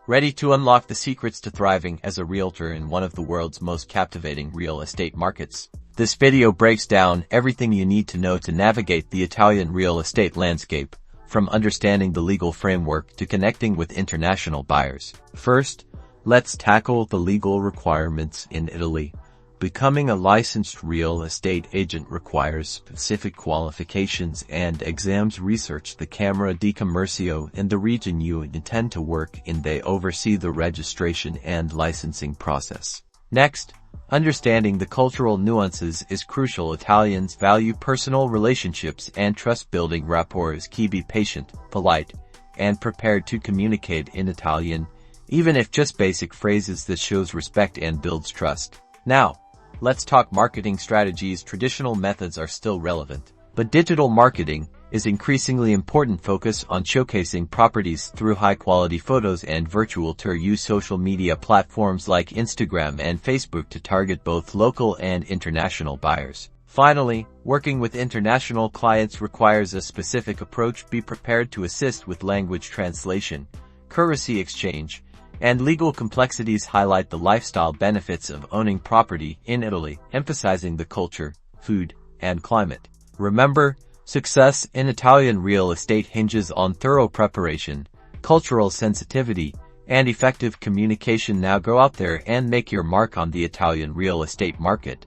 Ready to unlock the secrets to thriving as a realtor in one of the world's most captivating real estate markets? This video breaks down everything you need to know to navigate the Italian real estate landscape, from understanding the legal framework to connecting with international buyers. First, let's tackle the legal requirements in Italy. Becoming a licensed real estate agent requires specific qualifications and exams. Research the Camera di Commercio in the region you intend to work in. They oversee the registration and licensing process. Next, understanding the cultural nuances is crucial. Italians value personal relationships and trust. Building rapport is key. Be patient, polite, and prepared to communicate in Italian, even if just basic phrases. That shows respect and builds trust. Now, let's talk marketing strategies. Traditional methods are still relevant, but digital marketing is increasingly important. Focus on showcasing properties through high-quality photos and virtual tour. Use social media platforms like Instagram and Facebook to target both local and international buyers. Finally, working with international clients requires a specific approach. Be prepared to assist with language translation, currency exchange, and legal complexities. Highlight the lifestyle benefits of owning property in Italy, emphasizing the culture, food, and climate. Remember, success in Italian real estate hinges on thorough preparation, cultural sensitivity, and effective communication. Now go out there and make your mark on the Italian real estate market.